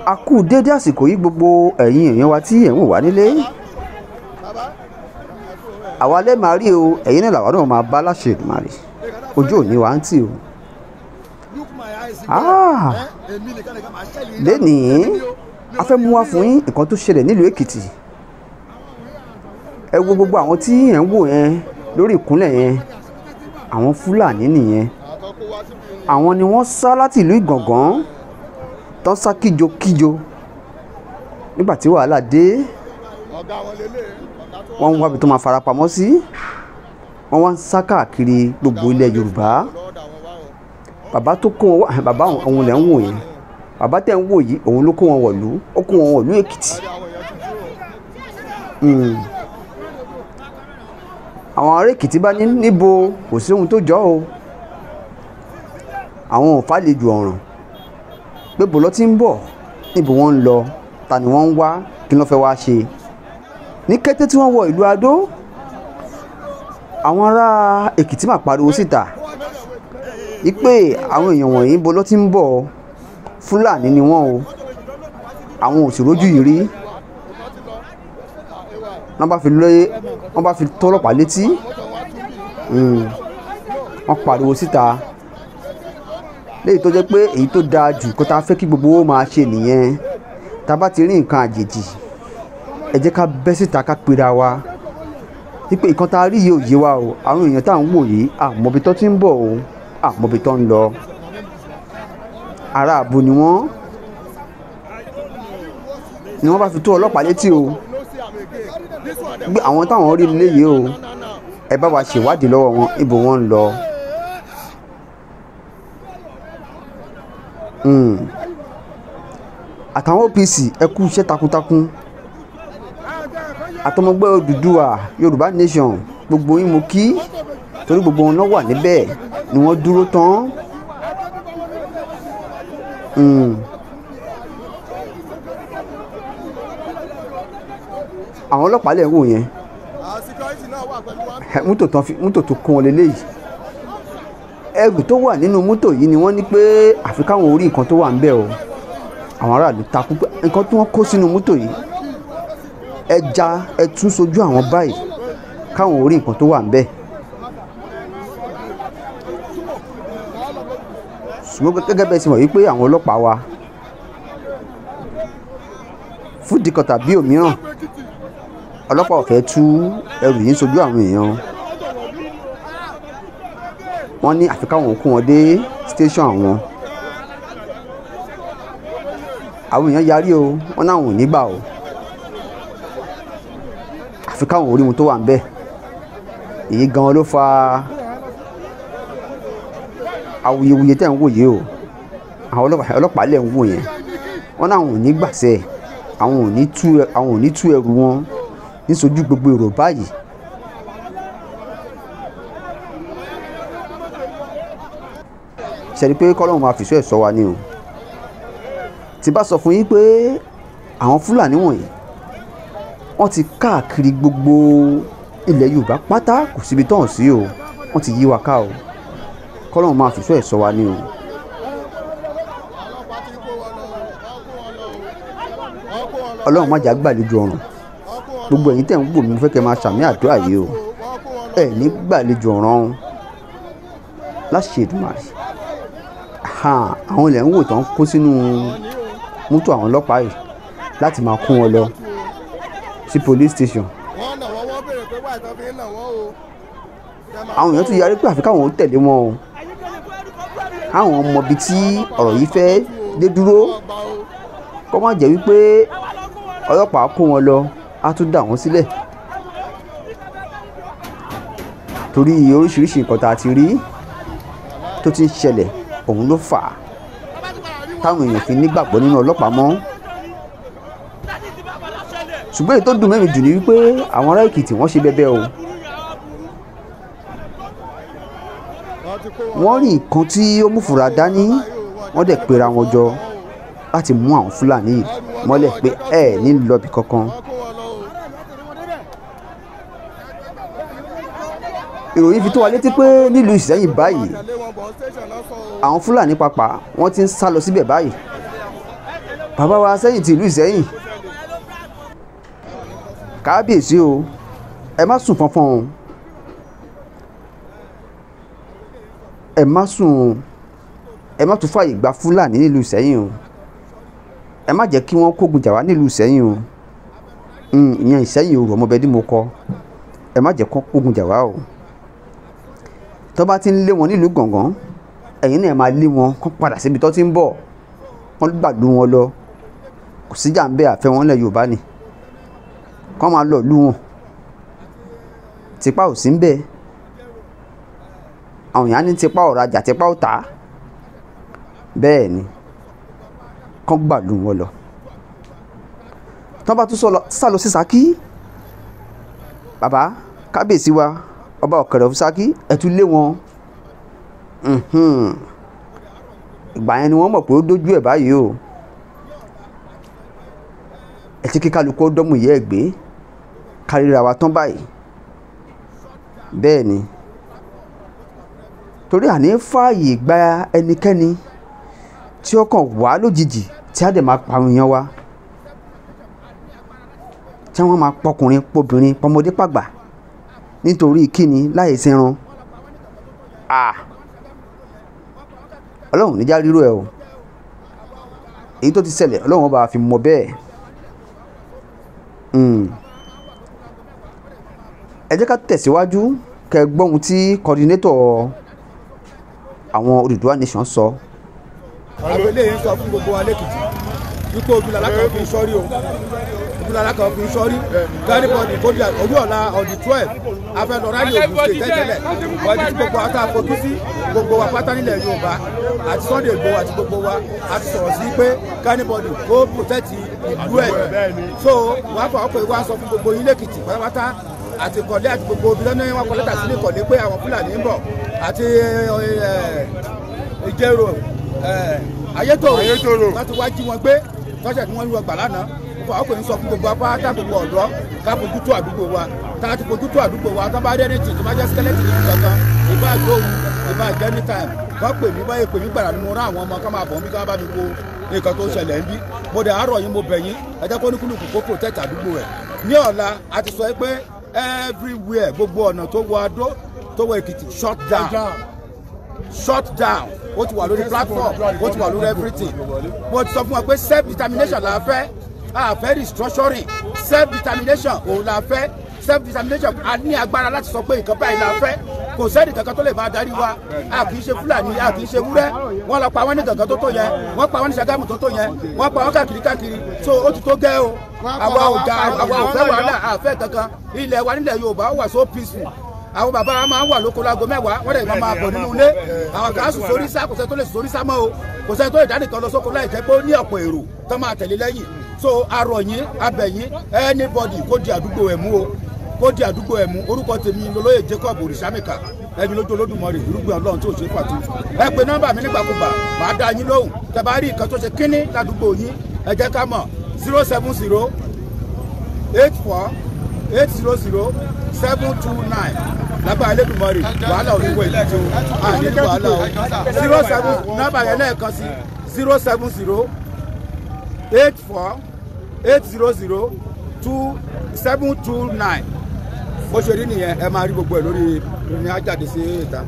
A kú dédé àsìkò yìí gbogbo ẹ̀yin èèyàn wa tí ẹ̀ ń wò wá nílé. Àwa lẹ́ máa rí o, ẹ̀yin náà làwa náà máa bá láṣẹ Èdùmàrè. Ojú òní wa ń tì o. Lénìí a fẹ́ mú wá fún yín nǹkan tó ṣẹlẹ̀ nílùú Èkìtì. Ẹ wo gbogbo àwọn tí ẹ̀ ń wò yẹn lórí ìkúnlẹ̀ yẹn, àwọn Fúlàní nìyẹn. Àwọn ni wọ́n sá láti ìlú Ìgàngán tán sá kíjokíjo nígbà tí wàhálà dé. Wọ́n ń wábi tó máa farapamọ́ sí. Wọ́n wá ń sá káàkiri gbogbo ilẹ̀ Yorùbá. Bàbá tó kó wọn wá, bàbá òun lẹ̀ ń wò yẹn. Bàbá tẹ̀ ń wò yìí, òun ló kó wọn wọ̀lú. Ó kó wọn wọ̀lú Èkìtì. Àwọn ará Èkìtì bá ní níbo kò sí ohun tó jọ o. Àwọn ò fàlejò ọ̀ràn pé bò lọ tí ń bọ̀, níbo wọ́n ń lọ, ta ni wọ́n ń wá, kí ló fẹ́ wá ṣe. Ní kété tí wọ́n wọ ìlú Adó, àwọn ará Èkìtì máa pariwo síta wípé àwọn èèyàn wọ̀nyí bò lọ tí ń bọ̀, Fúlàní ni wọ́n o, àwọn ò sì rójú yìí rí. Wọ́n bá fi tó ọlọ́pàá létí. Wọ́n pariwo síta. Léyìí tó jẹ́ pé èyí tó dáa jù kó tá fẹ́ kí gbogbo ó máa ṣe nìyẹn. Tá bá ti rí nǹkan àjèjì, ẹ jẹ́ ká bẹ́ síta ká pera wa wípé nǹkan tá rí yìí ò yé wa o. Àwọn èèyàn tá à ń wò yìí àmọ́bi tó ti ń bọ̀ o, àmọ́bi tó ń lọ. Ará àbò ni wọ́n bá fi tó ọlọ́pàá létí o. Gbé àwọn táwọn rí léyìí o, ẹ bá wa ṣèwádìí lọ́wọ́ wọn ibo wọ́n ń lọ. Àtàwọn OPC ẹ kú iṣẹ́ takuntakun. Àtọmọgbẹ́ Odùduwà Yorùbá Nation, gbogbo yín mo kí, torí gbogbo wọn náà wà níbẹ̀ ni wọ́n dúró tán. Àwọn ọlọ́pàá lẹ̀ ń wò yẹn, mọ́tò tó kún wọn lélẹ́yìí. Ẹrù tó wà nínú mọ́tò yìí ni wọ́n ní pé àfi káwọn orí nǹkan tó wà ń bẹ̀ o. Àwọn aráàlú takú pé nǹkan tí wọ́n kó sínú mọ́tò yìí, ẹ tún sojú àwọn báyìí káwọn orí nǹkan tó wà ń bẹ̀. Ṣùgbọ́n gẹ́gẹ́ bẹ́ẹ̀ sì mọ̀ wípé àwọn ọlọ́pàá wa fún ìdí kan tàbí òmíràn, ọlọ́pàá ò fẹ́ tú ẹrù yìí sojú àwọn èèyàn. Wọ́n ní àfi káwọn kó wọn dé station àwọn. Àwọn èèyàn yarí o, wọ́n náà ò ní gbà o. Àfi káwọn orí wọn tó wà ń bẹ̀. Èyí gan ló fa awuyewuye tẹ́ ń wò yìí o. Àwọn ọlọ́pàá lẹ̀ ń wò yẹn, wọ́n náà ò ní gbàṣẹ, àwọn ò ní tú ẹrù wọn níṣojú gbogbo èrò báyìí. Ṣẹ̀rí pé kọ́lọ́run máa fìṣọ́ ẹ̀ ṣọ́ wa ni o. Tí bá sọ fún yín pé àwọn Fúlàní wọ̀nyí wọ́n ti káàkiri gbogbo ilẹ̀ Yorùbá pátá, kò síbi tán sí o, wọ́n ti yí wa ká o. Kọ́lọ́run máa fìṣọ́ ẹ̀ ṣọ́ wa ni o. Ọlọ́run má jà gbàlejò ọ̀ràn. Gbogbo ẹ̀yin tẹ́ ń wò mí, mo fẹ́ kẹ́ máa ṣàmì àdúrà yìí o. Ẹ ní gbàlejò ọ̀ràn láṣẹ Èdùmàrè. Àwọn ilẹ̀ ń wò tán kó sínú mọ́tò àwọn ọlọ́pàá yìí láti máa kó wọn lọ sí police station. Àwọn èèyàn tún yarí pé àfi káwọn ó tẹ̀lé wọn o. Àwọn mọ ibi tí ọ̀rọ̀ yìí fẹ́ dé dúró, kó má jẹ́ wípé ọlọ́pàá kó wọn lọ á tún dà wọ́n sílẹ̀. Torí oríṣiríṣi nǹkan tá a ti rí tó ti ń ṣẹlẹ̀, òun ló fà á táwọn èèyàn fi nígbàgbọ́ nínú ọlọ́pàá mọ́. Ṣùgbọ́n èyí tó dùn mẹ́rin jù ní wípé àwọn ará Èkìtì wọ́n ṣe bẹbẹ o. Wọ́n rí nǹkan tí ó mú fura dání, wọ́n dẹ̀ pera wọn jọ láti mú àwọn Fúlàní mọ́lẹ̀ pé ẹ ní lọ́bì kankan. ìròyìn fi tó wa létí pé nílùú Ìṣẹ́yìn báyìí àwọn Fúlàní pàpà wọ́n ti ń sá lọ síbẹ̀ báyìí. Bàbá wa Sẹ́yìn ti ìlú Ìṣẹ́yìn, kábíyèsí o, ẹ má sùn fọnfọn o, ẹ má sùn, ẹ má tún fàyè gba Fúlàní nílùú Ìṣẹ́yìn o, ẹ má jẹ́ kí wọ́n kógun jà wá nílùú Ìṣẹ́yìn o, ìyẹn Ìṣẹ́yìn o ọmọbẹ dí mo kọ, ẹ má jẹ́ kó kógun jà wá o. tó bá ti ń lé wọn nílùú Gàngán, ẹ̀yin náà máa lé wọn kó padà síbi tó ti ń bọ̀, wọ́n gbàlú wọn lọ, kò síjà ń bẹ àfẹ́ wọn lẹ̀ Yorùbá ni, kó máa lọ lú wọn, tipa ò sí ń bẹ, àwọn èèyàn ní tipa ò rajà tipa ò tà, bẹ́ẹ̀ ni kó gbàlú wọn lọ. tó bá tún sá lọ sí Ṣakí, bàbá kábíyèsí wa ọba Ọ̀kẹ̀rẹ̀ of Ṣakí, ẹ tún lé wọn. Ìgbà yẹn ni wọ́n mọ̀ pé ó dójú ẹ̀ báyìí o. ẹ ti kí kálukú dọ́mù yẹ́ ẹ̀ gbé káríra wa tán báyìí, bẹ́ẹ̀ ni, torí àní fààyè gba ẹnikẹ́ni tí ó kàn wá lójijì tí á dẹ̀ máa pa àwọn èèyàn wa, tí wọ́n máa pọkùnrin pobìnrin pọmọdé pàgbà nítorí kíni láì sẹ́ran. Ọlọ́run níjà rírò ẹ̀ o, èyí tó ti ṣẹlẹ̀ Ọlọ́run bá fi mọ bẹ́ẹ̀. ẹ jẹ́ ká tẹ̀síwájú kẹ́ gbọ́ ohun tí coordinator àwọn Odùduwà Nation sọ. àwọn eléyìí ń sọ fún gbogbo wa lẹ́kìtì wípé ojúlá lákàá fi ń sọ́rí o, ojúlá lákàá fi ń sọ́rí gánibọ́ọ̀dì kódà ojú ọ̀la ọ̀dì 12 afẹ́ lọ rálì Ògùn state tẹ́tẹ́lẹ̀ wọ́n ti gbogbo ata fojú sí gbogbo wa pátá nílẹ̀ Yorùbá àti Sunday Igboho àti gbogbo wa a ti sọ̀rọ̀ sí pé gánibọ́ọ̀dì kó protect ìlú ẹ̀, so wọ́n á fọ ọkọ̀ ìwà sọ fún gbogbo yín lẹ́kìtì pátápátá àti Ìkọ̀lé àti gbogbo obìnrin náà wọ́n kọ́ lẹ́tà sí Ìkọ̀lé pé àwọn Fúlàní ń bọ̀ àti Ìjẹ̀rò Ayétòrò wọ́n ti wá jí wọn gbé tọ́jà tí wọ́n rí wọn gbà lánàá. Ọkọ̀ yìí sọ fún gbogbo apá gbogbo ọ̀dọ́ ká fojú tó àdúgbò wa, tá a ti fojú tó àdúgbò wa, tó bá dé ní tì tó bá jẹ́ skeleton ní kankan ìbá àgbóhùn ìbá àjẹ́ anytime kọ́ pè mí báyìí pè mí gbàrà ni mo rán àwọn ọmọ ká máa bọ̀ mí ká bá mi wo nǹkan tó ṣẹlẹ̀ ń bí. mo dẹ̀ àárọ̀ yín mo bẹ̀ yín ẹ jẹ́ kó ní kúlùkù kó protect àdúgbò rẹ̀. ní ọ̀la a ti sọ pé everywhere gbogbo ọ̀nà tó wọ Adó tó wọ Èkìtì shut down ó ti wà lórí platform ó ti wà lórí everything. mo ti sọ fún wa pé self determination la fẹ́, a fẹ́ restructuring, self determination òun la fẹ́, self determination a ní agbára láti sọ pé nǹkan báyìí la fẹ́, kò sẹ́ni kankan tó lè máa darí wa, a kì í ṣe Fúlàní, a kì í ṣe wúrẹ́, wọ́n lọ pa wọ́n ní Gàngán tó tó yẹn, wọ́n pa wọ́n ní Ṣàgámù tó tó yẹn, wọ́n pa wọ́n káàkiri, so ó ti tó gẹ́ o, àwa ò fẹ́ wàhálà, a fẹ́ kankan, ilẹ̀ wa nílẹ̀ Yorùbá ó wà so peaceful. àwọn bàbá wa máa ń wà lóko láago mẹ́wàá wọ́n dẹ̀ máa bọ̀ nínú ilé, àwọn kan á sùn sórí sá, kò sẹ́ni tó lè sùn sórí sá mọ́ o, kò sẹ́ni tó lè dánìkan lọ sóko láì jẹ́ pé ó ní ọ̀pọ̀ èrò tó máa tẹ̀lé lẹ́yìn. so arọ̀yìn abẹ̀yìn anybody kó di àdúgbò ẹ̀ mú o, kó di àdúgbò ẹ̀ mú. orúkọ tèmi lolóyè Jacob Òrìṣàmìkà, ẹ̀mí lójú Olódùmarè irúgbìn Ọlọ́run tí ò ṣe é fàtú. ẹ pe nọ́mbà mi nígbàkúgbà màá dá yín lóhùn, tẹ́ bá rí nǹkan tó ṣe kínní ládùúgbò yín ẹ jẹ́ ká mọ̀ 070 84 800 729 lágbára Elédùmarè wàhálà olúwo ìlú àníní wàhálà o. 07 nọ́mbà yẹn lẹ́ẹ̀kan sí 070 84 800 2729. bó ṣe rí nìyẹn ẹ máa rí gbogbo ẹ̀ lórí ní ajáde sí ìta.